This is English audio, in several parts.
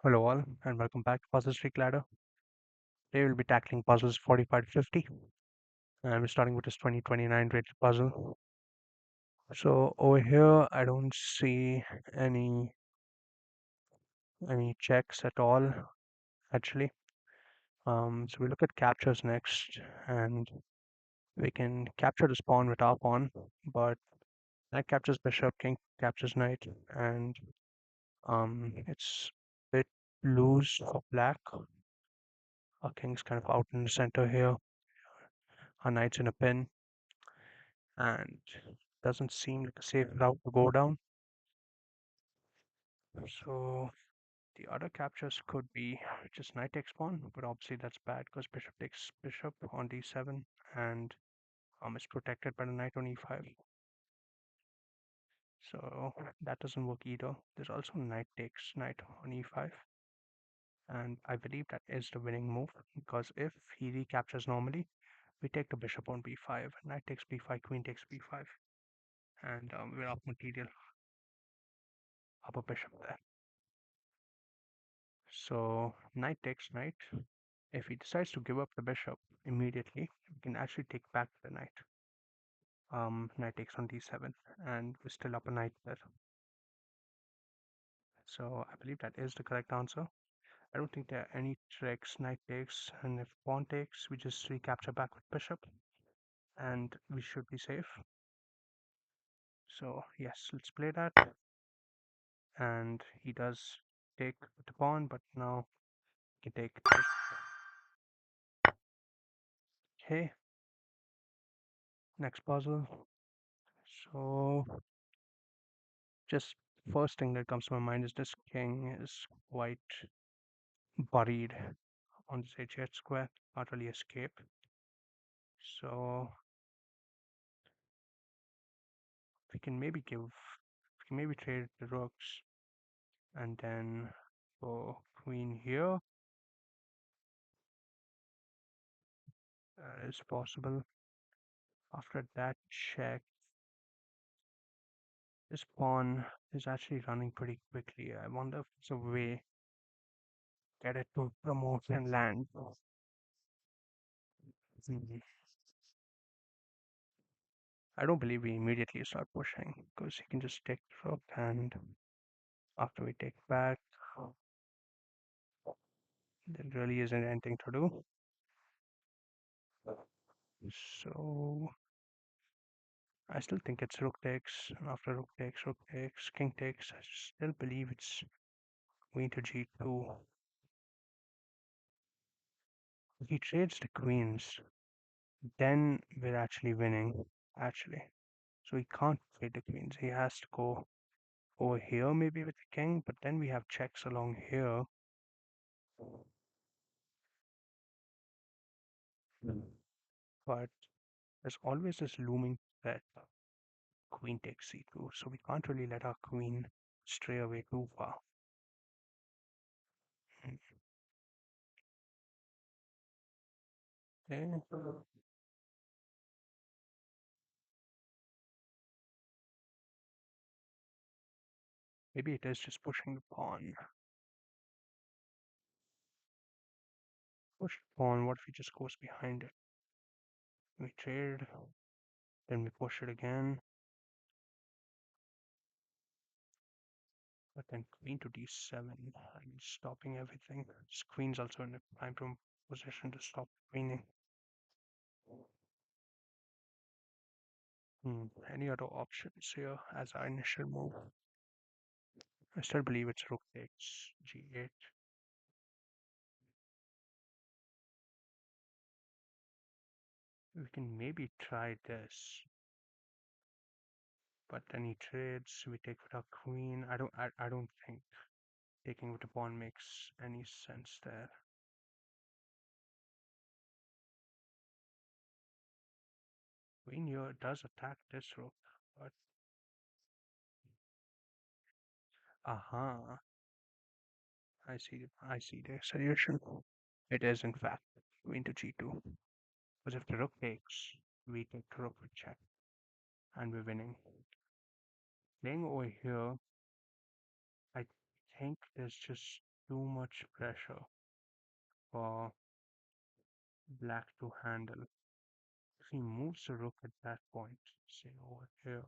Hello all and welcome back to Puzzle Streak Ladder. Today we'll be tackling puzzles 45 to 50 and we're starting with this 2029 rated puzzle. So over here I don't see any any checks at all actually. So we look at captures next and we can capture the pawn with our pawn, but knight captures bishop, king captures knight, and it's a bit loose for black. Our king's kind of out in the center here. Our knight's in a pin and doesn't seem like a safe route to go down. So the other captures could be just knight takes pawn, but obviously that's bad because bishop takes bishop on d7 and it's protected by the knight on e5. So that doesn't work either. There's also knight takes knight on e5, and I believe that is the winning move because if he recaptures normally, we take the bishop on b5, knight takes b5, queen takes b5, and we're up material, up a bishop there. So knight takes knight. If he decides to give up the bishop immediately, we can actually take back the knight. Knight takes on d7, and we're still up a knight there. So I believe that is the correct answer. I don't think there are any tricks. Knight takes, and if pawn takes, we just recapture back with bishop, and we should be safe. So yes, let's play that. And he does take the pawn, but now he can take this. Okay, next puzzle. So just first thing that comes to my mind is this king is quite buried on this h8 square, can't really escape. So we can maybe trade the rooks and then go queen here is possible. After that check, this pawn is actually running pretty quickly. I wonder if it's a way get it to promote and land. Mhm. I don't believe we immediately start pushing because he can just take the rook and after we take back, there really isn't anything to do. So I still think it's rook takes, and after rook takes, king takes. I still believe it's queen to g2. If he trades the queens, then we're actually winning, actually. So he can't trade the queens. He has to go over here maybe with the king, but then we have checks along here. But there's always this looming threat. Queen takes c2, so we can't really let our queen stray away too far. Mm, okay. Maybe it is just pushing the pawn. Push the pawn, what if he just goes behind it? We trade, then we push it again, but then queen to d7, and stopping everything. This queen's also in a prime position to stop queening. Any other options here as our initial move? I still believe it's rook takes g8. We can maybe try this, but then he trades. We take with our queen. I don't think taking with the pawn makes any sense there. Queen here does attack this rook, but aha, I see the solution. It is in fact queen to g2. Because if the rook takes, we take the rook with check, and we're winning. Playing over here, I think there's just too much pressure for black to handle. If he moves the rook at that point, say over here,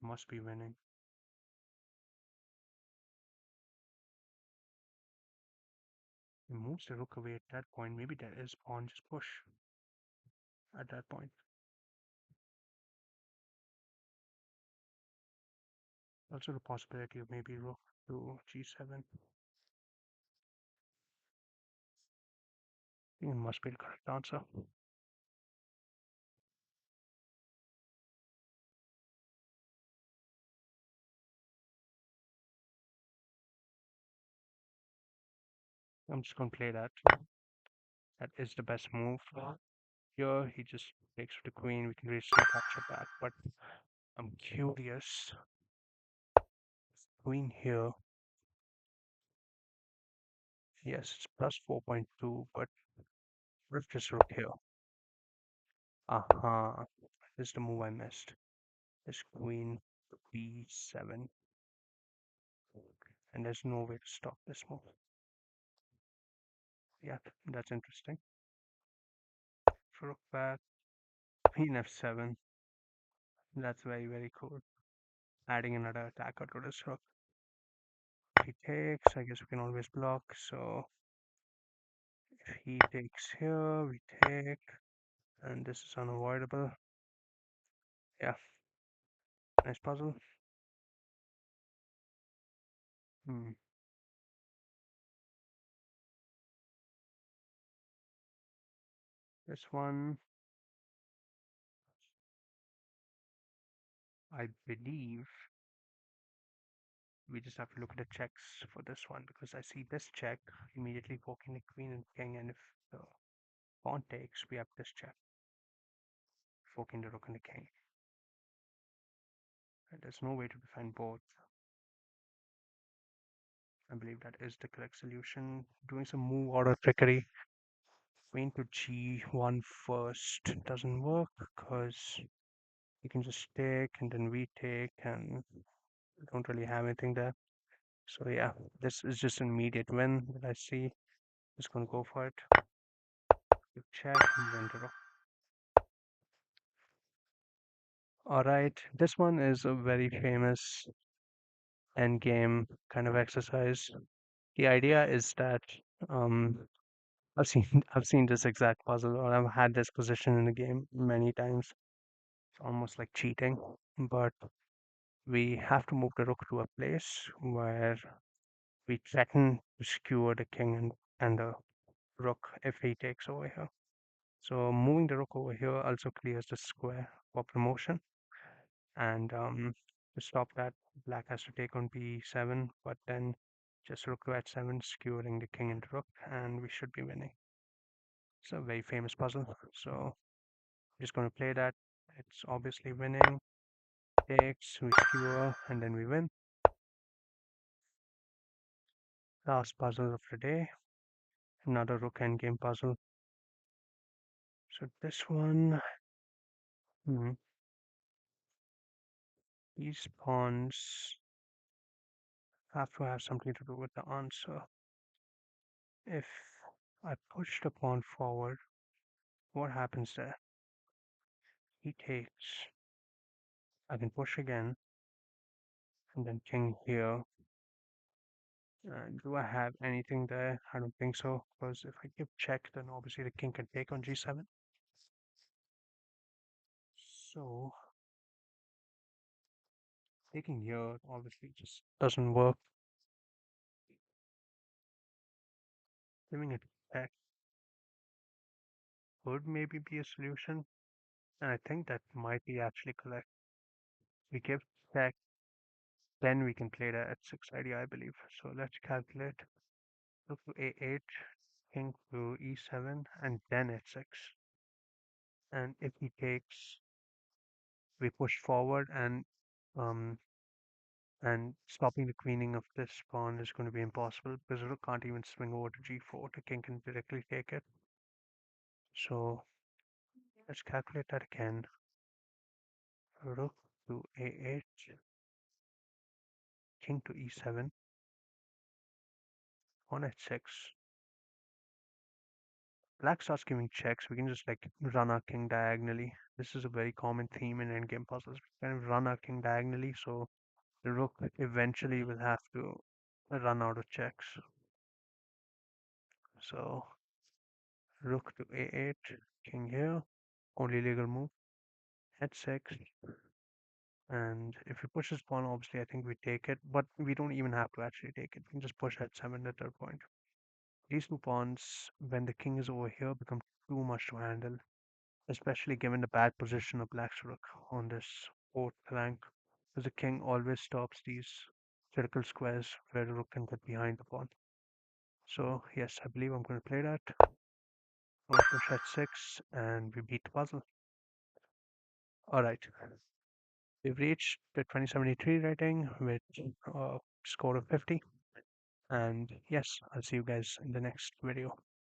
must be winning. He moves the rook away at that point. Maybe there is pawn just push at that point. Also the possibility of maybe rook to g7. I think it must be the correct answer. I'm just going to play that. That is the best move. Here he just takes with the queen. We can raise some capture back, but I'm curious. Queen here. Yes, it's plus 4.2, but what if just rook here? Aha, this is the move I missed. This queen b7, and there's no way to stop this move. Yeah, that's interesting. Rook back, queen f7. That's very, very cool. Adding another attacker to this rook. If he takes, I guess we can always block. So if he takes here, we take, and this is unavoidable. Yeah, nice puzzle. Hmm. This one, I believe we just have to look at the checks for this one because I see this check immediately poking the queen and king, and if the pawn takes, we have this check poking the rook and the king. And there's no way to defend both. I believe that is the correct solution. Doing some move order trickery. Queen to g1 first doesn't work because you can just take and then retake and don't really have anything there. So yeah, this is just an immediate win that I see. Just gonna go for it. You check and then the rook. Alright, this one is a very famous endgame kind of exercise. The idea is that um, I've seen this exact puzzle, or I've had this position in the game many times. It's almost like cheating, but we have to move the rook to a place where we threaten to skewer the king and the rook if he takes over here. So moving the rook over here also clears the square for promotion. And to stop that, black has to take on b7, but then just rook to h7, skewering the king and rook, and we should be winning. It's a very famous puzzle, so I'm just going to play that. It's obviously winning. Takes, we skewer, and then we win. Last puzzle of the day, another rook endgame puzzle. So this one, hmm, these pawns have to have something to do with the answer. If I push the pawn forward, what happens there? He takes. I can push again, and then king here. Do I have anything there? I don't think so, because if I give check, then obviously the king can take on g7. So taking here obviously just doesn't work. Giving it check could maybe be a solution, and I think that might be actually correct. We give check, then we can play the h6 idea, I believe. So let's calculate. Rook to a8, king to e7, and then h6. And if he takes, we push forward, um, and stopping the queening of this pawn is going to be impossible because the rook can't even swing over to g4. The king can directly take it. So let's calculate that again. Rook to a8, king to e7 on h6. Black starts giving checks. We can just like run our king diagonally. This is a very common theme in endgame puzzles. We kind of run our king diagonally, so the rook eventually will have to run out of checks. So rook to a8, king here, only legal move, h6, and if he pushes pawn, obviously I think we take it, but we don't even have to actually take it. We can just push h7 at that point. These two pawns, when the king is over here, become too much to handle, especially given the bad position of black's rook on this fourth flank, because the king always stops these critical squares where the rook can get behind the pawn. So yes, I believe I'm going to play that. I'll push h6 and we beat the puzzle. Alright, we've reached the 2073 rating with a score of 50. And yes, I'll see you guys in the next video.